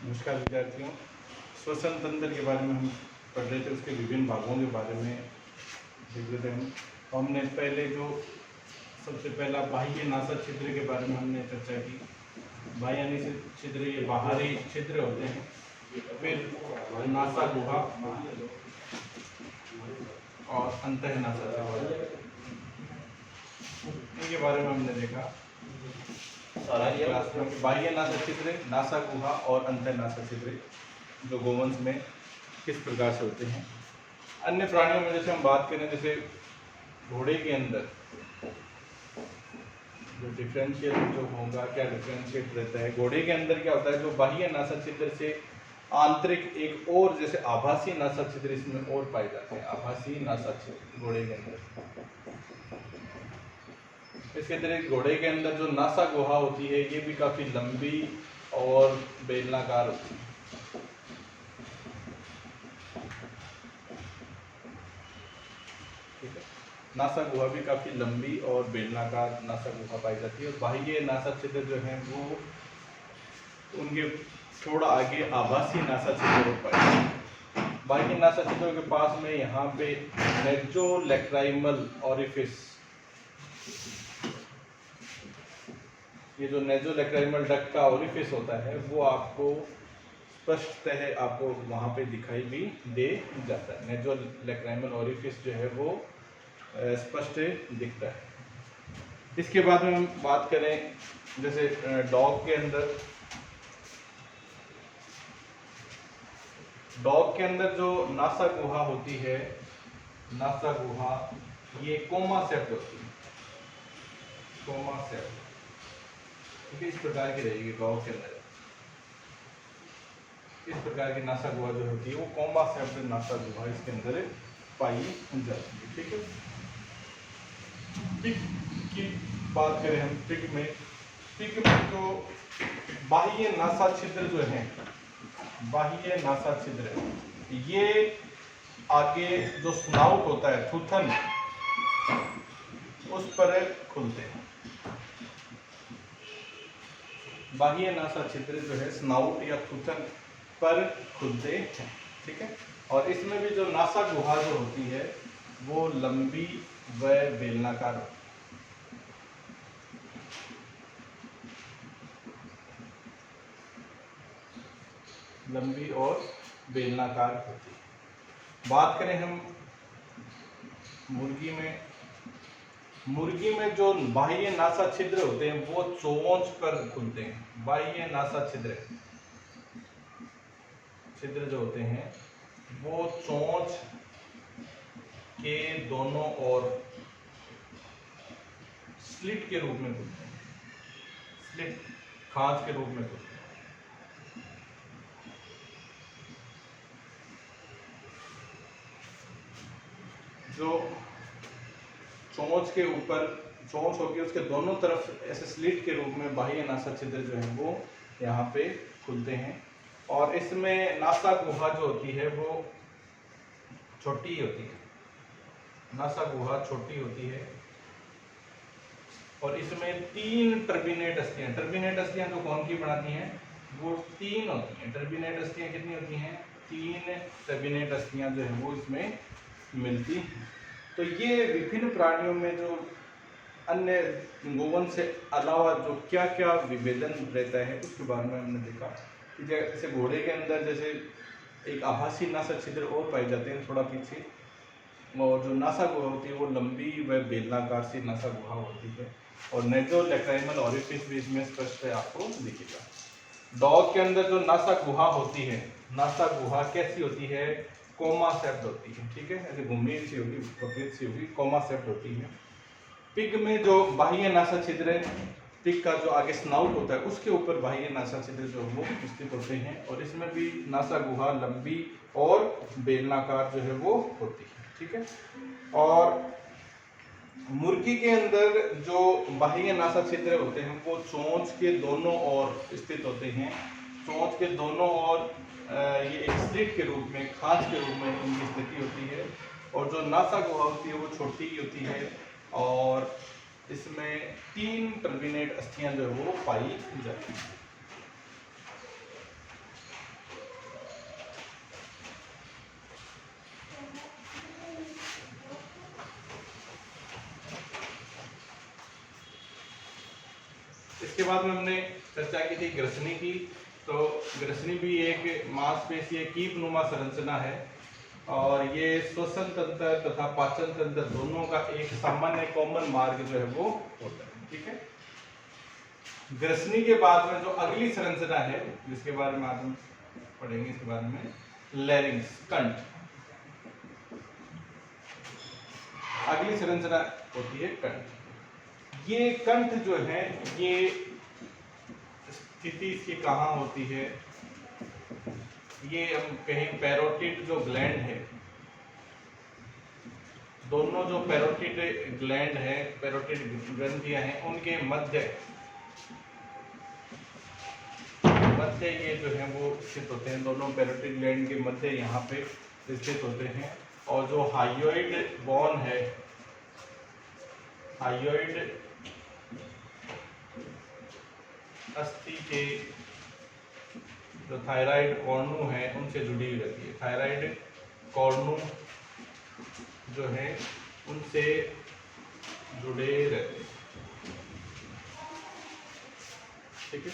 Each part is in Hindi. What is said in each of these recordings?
नमस्कार विद्यार्थियों। श्वसन तंत्र के बारे में हम पढ़ रहे थे, उसके विभिन्न भागों के बारे में देख रहे थे हम। हमने पहले जो सबसे पहला बाह्य नासा छिद्र के बारे में हमने चर्चा की। बाह्य नासा छिद्र ये बाहरी छिद्र होते हैं। फिर नासा गुहा और अंतः नासा छिद्र, इनके बारे में हमने देखा क्लास में। बाह्य नासा छिद्र, नासा गुहा और अंतः नासा छिद्र जो गोवंश में किस प्रकार से होते हैं। अन्य प्राणियों में जैसे हम बात करें, जैसे घोड़े के अंदर जो डिफरेंशिएट जो होगा, क्या डिफरेंशिएट रहता है घोड़े के अंदर, क्या होता है जो बाह्य नासा छिद्र से आंतरिक एक और जैसे आभासी नासा छिद्र इसमें और पाए जाते हैं। आभासी नासा छिद्र घोड़े के अंदर। इसके अतिरिक्त घोड़े के अंदर जो नासा गुहा होती है ये भी काफी लंबी और बेलनाकार होती है। ठीक है, नासा गुहा भी काफी लंबी और बेलनाकार नासा गुहा पाई जाती है। और बाह्य नासा छिद्र जो है वो उनके थोड़ा आगे आभासी नासा छिद्र पाए जाते हैं। बाह्य नासा छिद्रों के पास में यहाँ पे नेजोलैक्राइमल ऑरिफिस, ये जो नेजोलैक्राइमल डक्ट का ऑरिफिस होता है वो आपको स्पष्टतः आपको वहाँ पे दिखाई भी दे जाता है। नेजोलैक्राइमल ऑरिफिस जो है वो स्पष्ट दिखता है। इसके बाद में हम बात करें, जैसे डॉग के अंदर जो नासा गुहा होती है, नासा गुहा ये कोमा सेप्ट होती है। कोमा सेप्ट इस प्रकार की रहेगी डॉग के अंदर। इस प्रकार की नासा गुहा जो होती है वो कोमा सेप्ट नासा गुहा इसके अंदर पाई जाती है। ठीक है, पिग की बात करें हम, पिग में जो बाह्य नासा छिद्र जो है, बाह्य नासा छिद्र ये आगे जो स्नाउट होता है, थूथन, उस पर खुलते हैं। बाह्य नासा छिद्र जो है स्नाउट या थूथन पर खुलते हैं। ठीक है, और इसमें भी जो नासा गुहा जो होती है वो लंबी व बेलनाकार होती है। लंबी और बेलनाकार होती है। बात करें हम मुर्गी में जो बाह्य नासा छिद्र होते हैं वो चोंच पर खुलते हैं। बाह्य नासा छिद्र जो होते हैं वो चोंच के दोनों ओर स्लिट के रूप में खुलते हैं। स्लिट, खांच के रूप में खुलते हैं। जो चोंच के ऊपर चोंच होगी उसके दोनों तरफ ऐसे स्लिट के रूप में बाह्य नासा छिद्र जो है वो यहाँ पे खुलते हैं। और इसमें नासा गुहा जो होती है वो छोटी होती है। नासा गुहा छोटी होती है और इसमें 3 टर्बिनेट अस्थियां जो कौन की बनाती हैं वो 3 होती हैं। टर्बिनेट अस्थियां कितनी होती हैं? 3 टर्बिनेट अस्थियां जो है वो इसमें मिलती हैं। तो ये विभिन्न प्राणियों में जो अन्य गोवंश से अलावा जो क्या क्या विभेदन रहता है उसके बारे में हमने देखा कि जैसे घोड़े के अंदर जैसे एक आभासी नासा छिद्र और पाए जाते हैं थोड़ा पीछे, और जो नासा गुहा होती है वो लंबी व बेलनाकार सी नासा गुहा होती है। और नेजोलैक्राइमल ऑरिफिस भी इसमें स्पष्ट है, आपको दिखेगा। डॉग के अंदर जो नासा गुहा होती है, नासा गुहा कैसी होती है? कोमा सेप्ट होती है। ठीक है, ऐसे घुमी सी होगी, वक्रित सी होगी, कोमा सेप्ट होती है। पिग में जो बाह्य नासा छिद्र है, पिग का जो आगे स्नाउट होता है उसके ऊपर बाह्य नासा छिद्र जो वो स्थित होते हैं और इसमें भी नासा गुहा लंबी और बेलनाकार जो है वो होती है। ठीक है, और मुर्गी के अंदर जो बाह्य नासा छिद्र होते हैं वो चोंच के दोनों ओर स्थित होते हैं। चोंच के दोनों ओर ये एक स्लिट के रूप में, खांच के रूप में इनकी स्थिति होती है। और जो नासा गुहा होती है वो छोटी होती है और इसमें 3 टर्बिनेट अस्थियां जो है वो पाई जाती हैं। इसके बाद में हमने चर्चा की थी ग्रसनी की। तो ग्रसनी भी एक मांसपेशीय कीप नुमा संरचना है और ये श्वसन तंत्र तथा पाचन तंत्र दोनों का एक सामान्य कॉमन मार्ग जो है वो होता है। ठीक है, ग्रसनी के बाद में जो अगली संरचना है जिसके बारे में आज हम पढ़ेंगे, इसके बारे में लैरिंक्स, कंठ। अगली संरचना होती है कंठ। ये कंठ जो है ये स्थिति इसकी कहाँ होती है, ये हम कहें पैरोटिड जो ग्लैंड है, दोनों जो पैरोटिड ग्लैंड है, पैरोटिड ग्रंथियां हैं, उनके मध्य ये जो है वो स्थित होते हैं। दोनों पैरोटिड ग्लैंड के मध्य यहाँ पे स्थित होते हैं। और जो हाइयोइड बोन है, हाइयोइड अस्थि के जो थायराइड कॉर्नु है उनसे जुड़ी हुई रहती है। थायराइड कॉर्नु जो है उनसे जुड़े रहते हैं। ठीक है,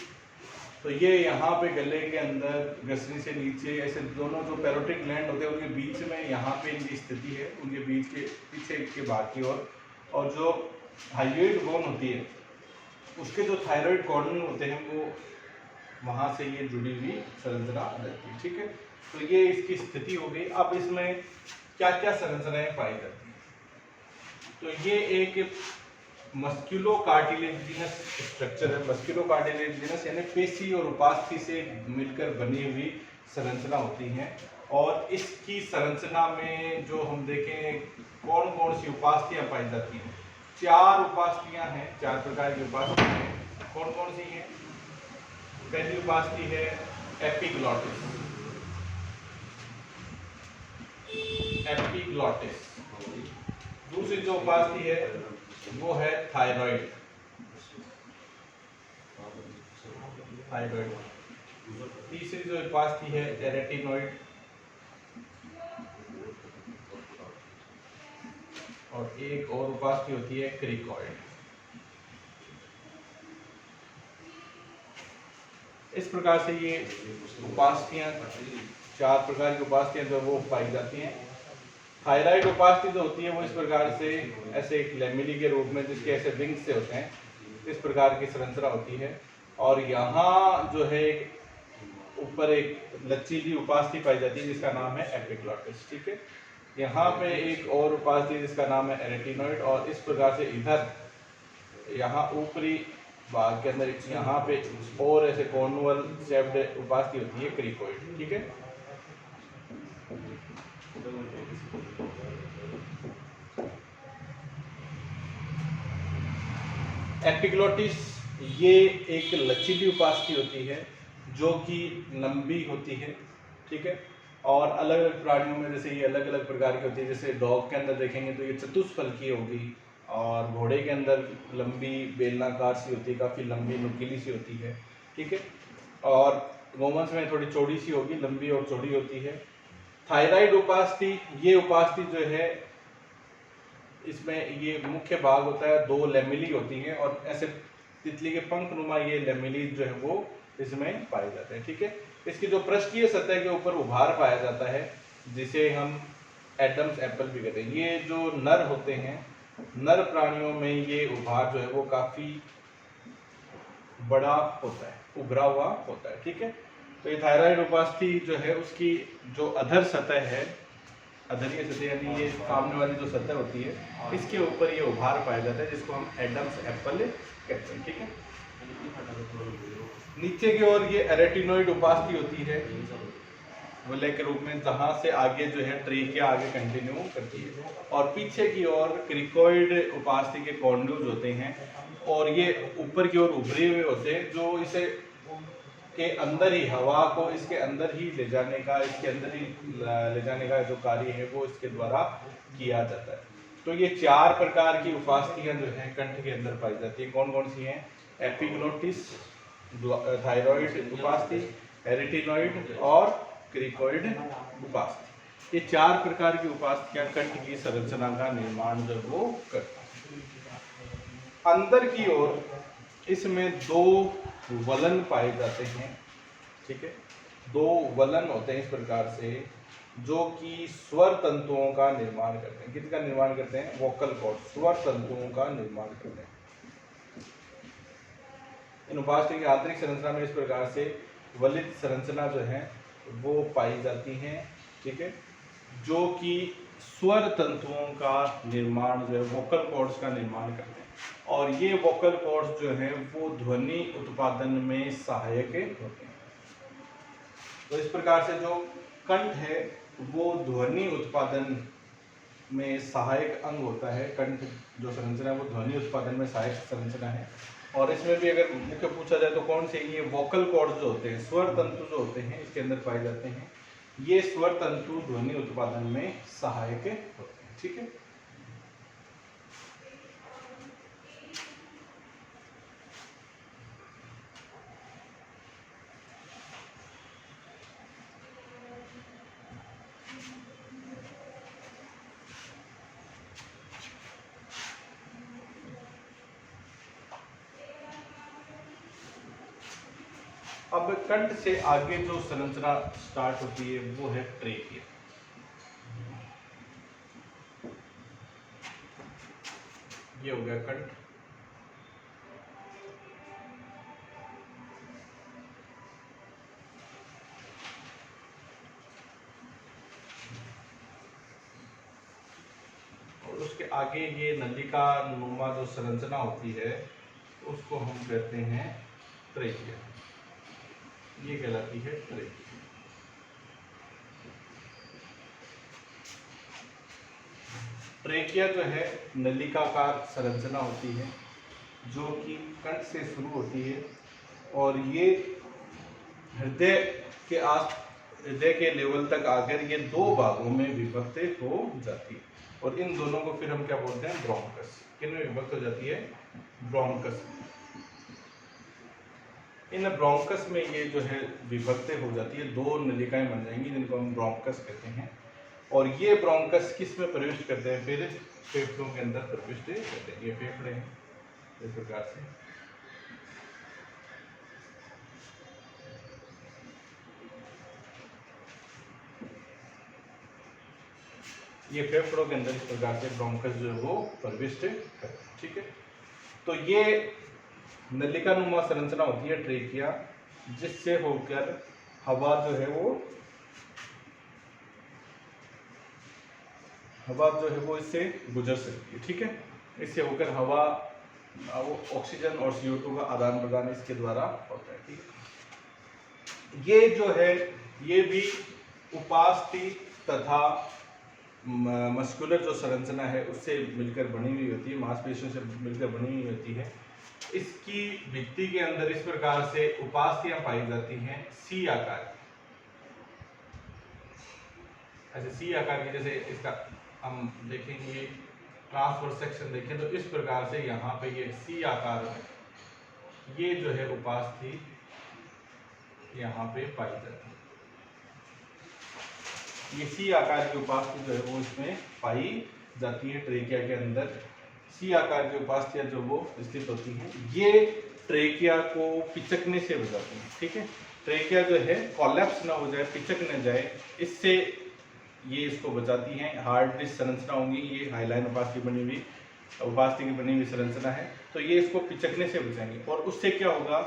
तो ये यहाँ पे गले के अंदर ग्रसनी से नीचे ऐसे दोनों जो पैरोटिड ग्लैंड होते हैं उनके बीच में यहाँ पे इनकी स्थिति है, उनके बीच के पीछे के भाग की ओर। और जो हाइयोइड बोन होती है उसके जो थायराइड कॉर्नु होते हैं वो वहाँ से ये जुड़ी हुई संरचना रहती है। ठीक है, तो ये इसकी स्थिति हो गई। अब इसमें क्या क्या संरचनाएं पाई जाती हैं, तो ये एक मस्क्यूलो कार्टिलेजिनस स्ट्रक्चर है। मस्क्यूलो कार्टिलेजिनस यानी पेशी और उपास्थि से मिलकर बनी हुई संरचना होती हैं। और इसकी संरचना में जो हम देखें कौन कौन सी उपास्थियां पाई जाती हैं, 4 उपास्थियां हैं, 4 प्रकार की उपास्थियां हैं। कौन कौन सी हैं? पहली उपास्थि है एपिग्लॉटिस, एपिग्लॉटिस। दूसरी जो उपास्थि है वो है थायराइड, थायराइड। तीसरी जो उपास्थि है एरेटिनॉइड, और एक और उपास्थि होती है क्रिकॉइड। इस प्रकार से ये उपास्थियां, 4 प्रकार की उपास्थियां जो वो पाई जाती हैं। थायराइड उपास्थि जो होती है वो इस प्रकार से ऐसे एक लैमेली के रूप में, जिसके ऐसे विंग्स से होते हैं, इस प्रकार की संरचना होती है। और यहाँ जो है ऊपर एक लचीली उपास्थि पाई जाती है जिसका नाम है एपिग्लॉटिस। ठीक है, यहाँ पे एक और उपास्थि जिसका नाम है एरेटिनॉइड। और इस प्रकार से इधर यहाँ ऊपरी भाग के अंदर यहाँ पे और ऐसे कॉर्नुअल शेप्ड उपास्थि होती है क्रिकॉइड। ठीक है, एपिग्लॉटिस ये एक लचीली उपास्थि होती है जो कि लंबी होती है। ठीक है, और अलग अलग प्राणियों में जैसे ये अलग अलग प्रकार की होती है। जैसे डॉग के अंदर देखेंगे तो ये चतुष्फलकीय होगी, और घोड़े के अंदर लंबी बेलनाकार सी होती है, काफ़ी लंबी नुकीली सी होती है। ठीक है, और गोवंश में थोड़ी चौड़ी सी होगी, लंबी और चौड़ी होती है। थायराइड उपास्थि, ये उपास्थि जो है इसमें ये मुख्य भाग होता है, 2 लैमेली होती हैं और ऐसे तितली के पंख नुमा ये लैमेली जो है वो इसमें पाए जाते हैं। ठीक है, इसकी जो पृष्ठीय सतह के ऊपर उभार पाया जाता है जिसे हम एडम्स एप्पल भी कहते हैं। ये जो नर होते हैं, नर प्राणियों में ये उभार जो है वो काफी बड़ा होता है, उभरा हुआ होता है। ठीक है, तो ये थायराइड उपास्थि जो है उसकी जो अधर सतह है, अधरीय सतह यानी ये सामने वाली जो सतह होती है, इसके ऊपर ये उभार पाया जाता है जिसको हम एडम्स एप्पल कहते हैं। ठीक है, नीचे की ओर ये एरेटिनॉइड उपास्थि होती है वलय के रूप में, जहाँ से आगे जो है ट्रेकिया आगे कंटिन्यू करती है। और पीछे की ओर क्रिकॉइड उपास्थि के कॉर्न्यूल्स होते हैं और ये ऊपर की ओर उभरे हुए होते हैं जो इसे के अंदर ही हवा को इसके अंदर ही ले जाने का, इसके अंदर ही ले जाने का जो कार्य है वो इसके द्वारा किया जाता है। तो ये 4 प्रकार की उपास्थियां जो है कंठ के अंदर पाई जाती है। कौन कौन सी हैं? एपिग्लॉटिस, थायराइड उपास्थि, एरेटिनॉइड और क्रिकॉइड उपास्थि। ये 4 प्रकार की उपास्थियां कंठ की संरचना का निर्माण जो वो करती है। अंदर की ओर इसमें दो वलन पाए जाते हैं, ठीक है। दो वलन होते हैं इस प्रकार से, जो कि स्वर तंतुओं का निर्माण करते हैं। किसका निर्माण करते हैं? वोकल कॉर्ड, स्वर तंतुओं का निर्माण करते हैं। इन उपास्थि की आंतरिक संरचना में इस प्रकार से वलित संरचना जो है वो पाई जाती है, ठीक है, जो कि स्वर तंतुओं का निर्माण जो है वोकल कॉर्ड्स का निर्माण करते हैं। और ये वोकल कॉर्ड्स जो है वो ध्वनि उत्पादन में सहायक होते हैं। तो इस प्रकार से जो कंठ है वो ध्वनि उत्पादन में सहायक अंग होता है। कंठ जो संरचना है वो ध्वनि उत्पादन में सहायक संरचना है। और इसमें भी अगर मुख्य पूछा जाए तो कौन से, ये वोकल कॉर्ड्स जो होते हैं, स्वर तंतु जो होते हैं, इसके अंदर पाए जाते हैं। ये स्वर तंतु ध्वनि उत्पादन में सहायक होते हैं, ठीक है। अब कंठ से आगे जो संरचना स्टार्ट होती है वो है ट्रेकिया। ये हो गया कंठ। और उसके आगे ये नलिका नुमा जो संरचना होती है उसको हम कहते हैं ट्रेकिया। ये कहलाती है ट्रेकिया। ट्रेकिया जो है नलिकाकार संरचना होती है जो कि कंठ से शुरू होती है और ये हृदय के लेवल तक आकर ये दो भागों में विभक्त हो जाती है। और इन दोनों को फिर हम क्या बोलते हैं? ब्रोंकस। किन में विभक्त हो जाती है? ब्रोंकस। इन ब्रोंकस में ये जो है विभक्त हो जाती है, दो नलिकाएं बन जाएंगी जिनको हम ब्रोंकस कहते हैं। और ये ब्रोंकस किस में प्रविष्ट करते हैं? फिर फेफड़ों के अंदर प्रविष्ट करते हैं। ये फेफड़े हैं इस प्रकार से। ये फेफड़ों के अंदर इस प्रकार से ब्रोंकस जो है वो प्रविष्ट करते हैं, ठीक है। तो ये नलिका नुमा संरचना होती है ट्रेकिया, जिससे होकर हवा जो है वो इससे गुजर सकती है, ठीक है। इससे होकर हवा वो ऑक्सीजन और CO2 का आदान प्रदान इसके द्वारा होता है, ठीक है। ये जो है ये भी उपास्थि तथा मस्कुलर जो संरचना है उससे मिलकर बनी हुई होती है, मांसपेशियों से मिलकर बनी हुई होती है। इसकी भित्ति के अंदर इस प्रकार से उपास्थियां पाई जाती हैं सी आकार। ऐसे सी आकार की, जैसे इसका हम देखेंगे ट्रांसवर्स सेक्शन देखें तो इस प्रकार से यहाँ पे ये सी आकार में ये जो है उपास्थि यहाँ पे पाई जाती है। ये सी आकार की उपास्थि जो है वो इसमें पाई जाती है ट्रेकिया के अंदर। सी आकार की उपास्थियां जो वो स्थित होती हैं, ये ट्रेकिया को पिचकने से बचाती हैं, ठीक है। ट्रेकिया जो है कोलैप्स ना हो जाए, पिचक न जाए, इससे ये इसको बचाती हैं। हार्ड डिस्क संरचना होंगी, ये हाईलाइन उपास्थि बनी हुई उपास्थि की बनी हुई संरचना है, तो ये इसको पिचकने से बचाएंगे। और उससे क्या होगा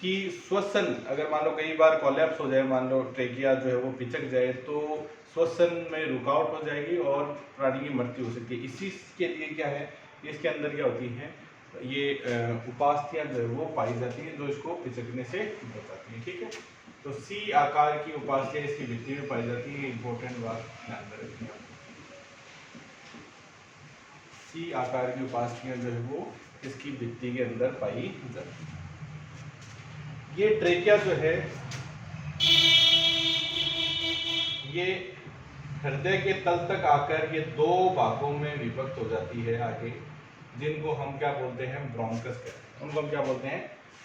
कि श्वसन, अगर मान लो कई बार कोलैप्स हो जाए, मान लो ट्रेकिया जो है वो पिचक जाए, तो श्वसन में रुकावट हो जाएगी और प्राणी की मृत्यु हो सकती है। इसी के लिए क्या है, इसके अंदर क्या होती है, ये उपास्थियां जो है वो पाई जाती हैं जो इसको पिचकने से बचाती हैं, ठीक है। तो सी आकार की उपास्थियां इसकी भित्ति में पाई जाती है। इंपॉर्टेंट बात ध्यान में रखनी है। सी आकार की उपास्थियां जो है वो इसकी भित्ति के अंदर पाई जाती है। ये ट्रेकिया जो है ये हृदय के तल तक आकर ये दो भागों में विभक्त हो जाती है आगे, जिनको हम क्या बोलते हैं? ब्रोंकस कहते हैं। उनको हम क्या बोलते हैं?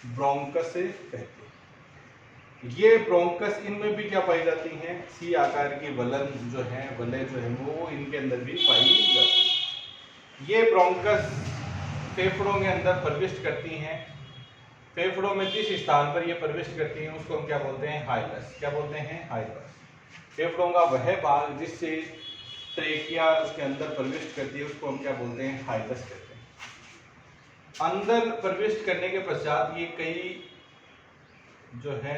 ब्रोंकस कहते हैं। ये ब्रोंकस, इनमें भी क्या पाई जाती हैं? सी आकार की वलन जो है, वलय जो है वो इनके अंदर भी पाई जाती है। ये ब्रोंकस फेफड़ों के अंदर प्रविष्ट करती हैं फेफड़ों में जिस स्थान पर ये प्रविष्ट करती हैं उसको हम क्या बोलते हैं? हाइलस। क्या बोलते हैं? हाइलस। फेफड़ों का वह भाग जिससे ट्रेकिया उसके अंदर प्रविष्ट करती है उसको हम क्या बोलते हैं? हाइलस कहते हैं। अंदर प्रविष्ट करने के पश्चात ये कई जो है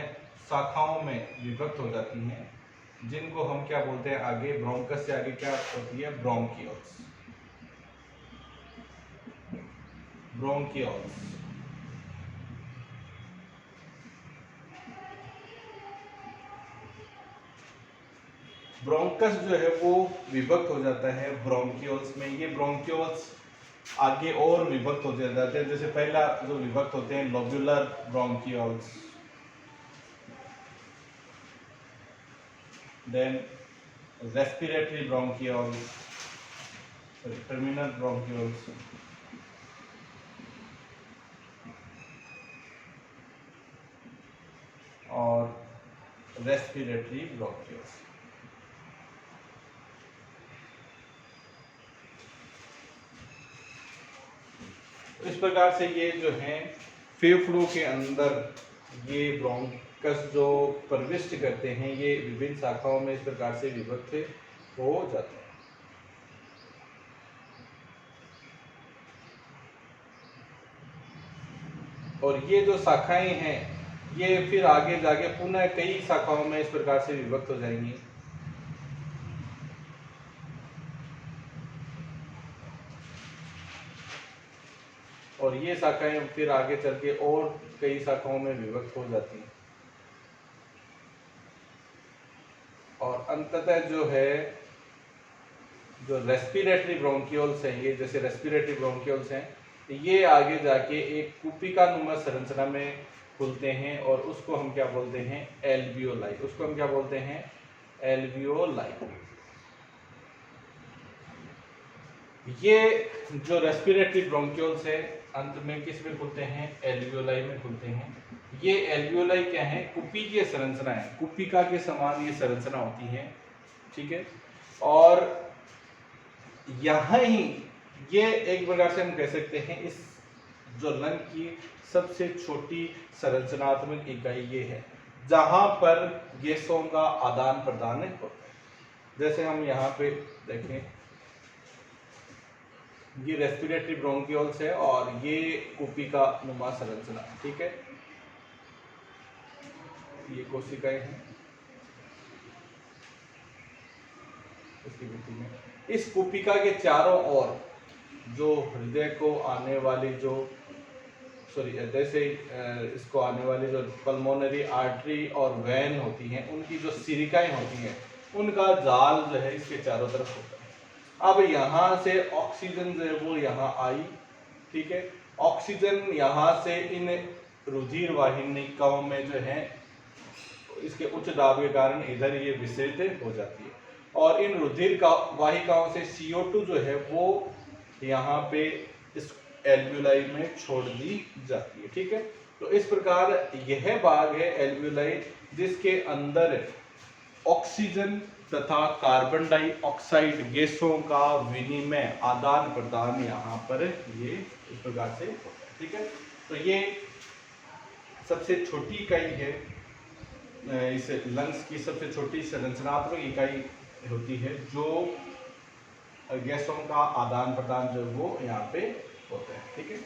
शाखाओं में विभक्त हो जाती हैं, जिनको हम क्या बोलते हैं? आगे ब्रोंकस से आगे क्या होती है? ब्रोंकियोल्स। ब्रोंकियोल्स। ब्रोंकस जो है वो विभक्त हो जाता है ब्रोंकियोल्स में। ये ब्रोंकियोल्स आगे और विभक्त हो जाते हैं। जैसे पहला जो विभक्त होते हैं lobular bronchioles, then respiratory bronchioles, terminal bronchioles, और रेस्पिरेटरी ब्रोंकियोल्स। इस प्रकार से ये जो है फेफड़ों के अंदर ये ब्रोंकस जो प्रविष्ट करते हैं ये विभिन्न शाखाओं में इस प्रकार से विभक्त हो जाते हैं। और ये जो शाखाएं हैं ये फिर आगे जाके पुनः कई शाखाओं में इस प्रकार से विभक्त हो जाएंगी। और ये शाखाएं फिर आगे चल के और कई शाखाओं में विभक्त हो जाती हैं। और अंततः जो है जो रेस्पिरेटरी ब्रोंकियोल्स हैं, ये जैसे रेस्पिरेटरी ब्रोंकियोल्स हैं, ये आगे जाके एक कुपिका नुमा संरचना में खुलते हैं और उसको हम क्या बोलते हैं? एल्वियोलाई। उसको हम क्या बोलते हैं? एल्वियोलाई। ये जो रेस्पिरेटरी ब्रोंकियोल्स है अंत में किस में खुलते हैं? एल्वियोलाई में खुलते हैं। ये एल्वियोलाई क्या है? कुपिकीय संरचना है। कुपिका के समान ये संरचना होती है, ठीक है। और यहाँ ही ये एक प्रकार से हम कह सकते हैं इस जो लंग की सबसे छोटी संरचनात्मक इकाई ये है जहां पर गैसों का आदान प्रदान होता है। जैसे हम यहाँ पे देखें, ये रेस्पिरेटरी ब्रोंकियोल्स है और ये कुपिका नुमा संरचना, ठीक है। ये कोशिकाएं हैं इसकी भित्ति में। इस कुपिका के चारों ओर जो हृदय को आने वाली जो हृदय से इसको आने वाली जो पल्मोनरी आर्टरी और वेन होती हैं, उनकी जो सिरिकाएं होती हैं, उनका जाल जो है इसके चारों तरफ होता है। अब यहाँ से ऑक्सीजन जो है वो यहाँ आई, ठीक है। ऑक्सीजन यहाँ से इन रुधिर वाहिनिकाओं में जो है इसके उच्च दाब के कारण इधर ये विसरित हो जाती है और इन रुधिर वाहिकाओं से CO2 जो है वो यहाँ पे इस एल्वियोलाई में छोड़ दी जाती है, ठीक है। तो इस प्रकार यह भाग है एल्वियोलाई जिसके अंदर ऑक्सीजन तथा कार्बन डाइऑक्साइड गैसों का विनिमय आदान प्रदान यहाँ पर ये इस प्रकार से होता है, ठीक है। तो ये सबसे छोटी इकाई है, इस लंग्स की सबसे छोटी संरचनात्मक इकाई होती है जो गैसों का आदान प्रदान जो वो यहाँ पे होता है, ठीक है।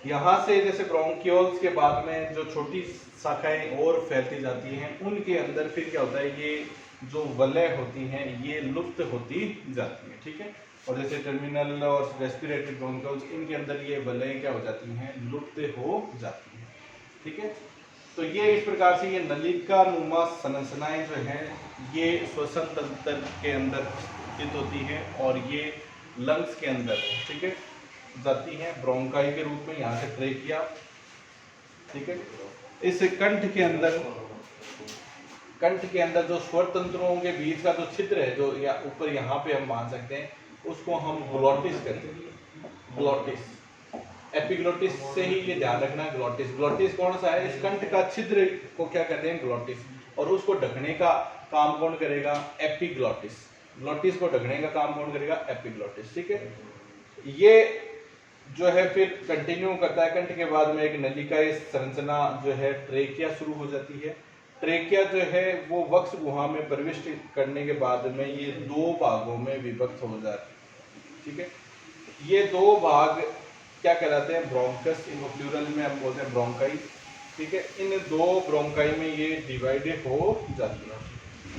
यहाँ से जैसे ब्रोंकियोल्स के बाद में जो छोटी शाखाएं और फैलती जाती हैं, उनके अंदर फिर क्या होता है, ये जो वलय होती हैं ये लुप्त होती जाती है, ठीक है। और जैसे टर्मिनल और रेस्पिरेटरी ब्रोंकियोल्स, इनके अंदर ये वलय क्या हो जाती हैं? लुप्त हो जाती हैं, ठीक है। तो ये इस प्रकार से ये नलिका नुमा संरचनाएं जो हैं ये श्वसन तंत्र के अंदर स्थित होती हैं और ये लंग्स के अंदर, ठीक है, जाती हैं ब्रोंकाई के रूप में, यहाँ से ट्रेकिया, ठीक है। इस कंठ के अंदर जो स्वर तंत्रों के बीच का जो छिद्र है, जो या ऊपर यहाँ पे हम मान सकते हैं, उसको हम ग्लोटिस कहते हैं। ग्लोटिस, एपिग्लोटिस से ही ये ध्यान रखना। ग्लोटिस कौन सा है? इस कंठ का छिद्र को क्या कहते हैं? ग्लोटिस। और उसको ढकने का काम कौन करेगा? एपिग्लोटिस। ग्लोटिस को ढकने का काम कौन करेगा? एपिग्लोटिस, ठीक है। ये जो है फिर कंटिन्यू करता है। कंठ के बाद में एक नलिकाई संरचना जो है ट्रेकिया शुरू हो जाती है। ट्रेकिया जो है वो वक्ष गुहा में प्रविष्ट करने के बाद में ये दो भागों में विभक्त हो जाती है। ठीक है, ये दो भाग क्या कहलाते हैं? ब्रोंकस, इनको प्लूरल में हम बोलते हैं ब्रोंकाई। ठीक है, इन दो ब्रोंकाई में ये डिवाइडेड हो जाती है।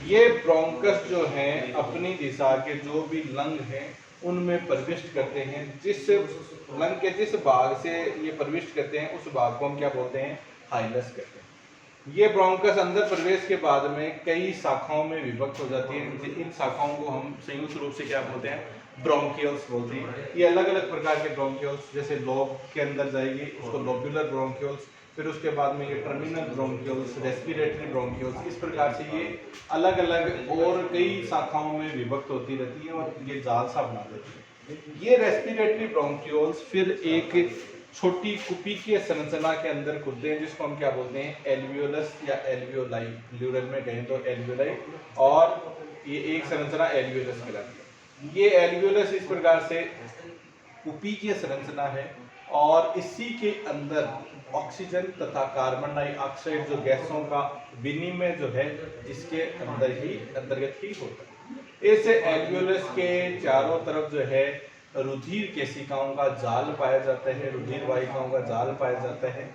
ये ब्रोंकस जो हैं अपनी दिशा के जो भी लंग हैं उनमें प्रविष्ट करते हैं। जिस लंग के जिस भाग से ये प्रविष्ट करते हैं उस भाग को हम क्या बोलते हैं? हाइलस कहते हैं। ये ब्रोंकस अंदर प्रवेश के बाद में कई शाखाओं में विभक्त हो जाती है। इन शाखाओं को हम संयुक्त रूप से क्या बोलते हैं? ब्रोंकियल्स बोलते हैं। ये अलग अलग प्रकार के ब्रोंकियल्स, जैसे लोब के अंदर जाएगी उसको लोब्यूलर ब्रोंकियल्स, फिर उसके बाद में ये टर्मिनल ब्रोंकियल्स, रेस्पिरेटरी ब्रोंकियल्स, इस प्रकार से ये अलग अलग और कई शाखाओं में विभक्त होती रहती है और ये जाल सा बना देती है। ये रेस्पिरेटरी ब्रोंकियल्स फिर एक छोटी कुपी के संरचना के अंदर खुलते हैं जिसको हम क्या बोलते हैं? एल्वियोलस या एल्वियोलाई। प्लूरल में कहें तो एल्वियोलाई, और ये एक संरचना एल्वियोलस कहलाती है। ये एल्वियोलस इस प्रकार से कुपी की संरचना है और इसी के अंदर ऑक्सीजन तथा कार्बन डाइऑक्साइड जो गैसों का विनिमय जो है इसके अंतर्गत ही होता है। इस एल्वियोलस के चारों तरफ जो है रुधिर केशिकाओं का जाल पाया जाता है, रुधिर वाहिकाओं का जाल पाया जाता है।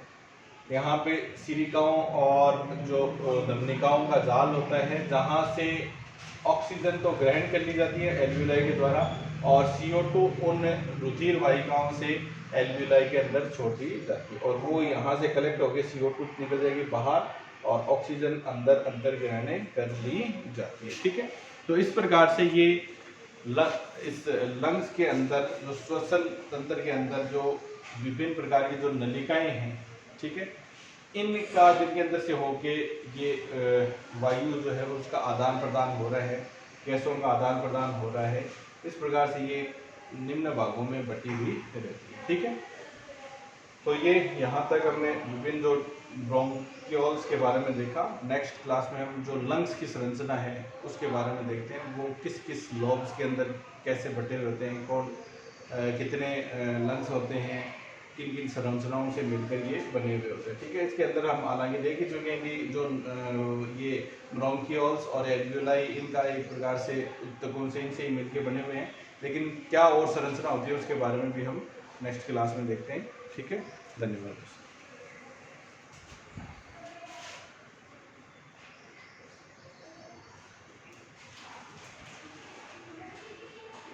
यहाँ पे सिलिकाओं और जो धमनिकाओं का जाल होता है जहाँ से ऑक्सीजन तो ग्रहण कर ली जाती है एल्वियोलाई के द्वारा और CO2 उन रुधिर वाहिकाओं से एल्वियोलाई के अंदर छोड़ दी जाती है और वो यहाँ से कलेक्ट होकर CO2 निकल जाएगी बाहर और ऑक्सीजन अंदर ग्रहण कर ली जाती है। ठीक है, तो इस प्रकार से ये इस लंग्स के अंदर जो श्वसन तंत्र के अंदर जो विभिन्न प्रकार की जो नलिकाएं हैं, ठीक है, इनका जिनके अंदर से होके ये वायु जो है उसका आदान प्रदान हो रहा है, गैसों का आदान प्रदान हो रहा है। इस प्रकार से ये निम्न भागों में बटी हुई रहती है। ठीक है, तो ये यहाँ तक हमने विभिन्न जो ब्रोंकियोल्स के बारे में देखा। नेक्स्ट क्लास में हम जो लंग्स की संरचना है उसके बारे में देखते हैं, वो किस किस लोब्स के अंदर कैसे बटे हुए होते हैं, कौन कितने लंग्स होते हैं, किन किन संरचनाओं से मिलकर ये बने हुए होते हैं। ठीक है, इसके अंदर हम हालांकि देख ही चुके हैं कि जो ये ब्रोंकियोल्स और एल्वियोलाई इनका एक प्रकार से उत्तकों से इनसे ही मिलकर बने हुए हैं, लेकिन क्या और संरचना होती है उसके बारे में भी हम नेक्स्ट क्लास में देखते हैं। ठीक है, धन्यवाद।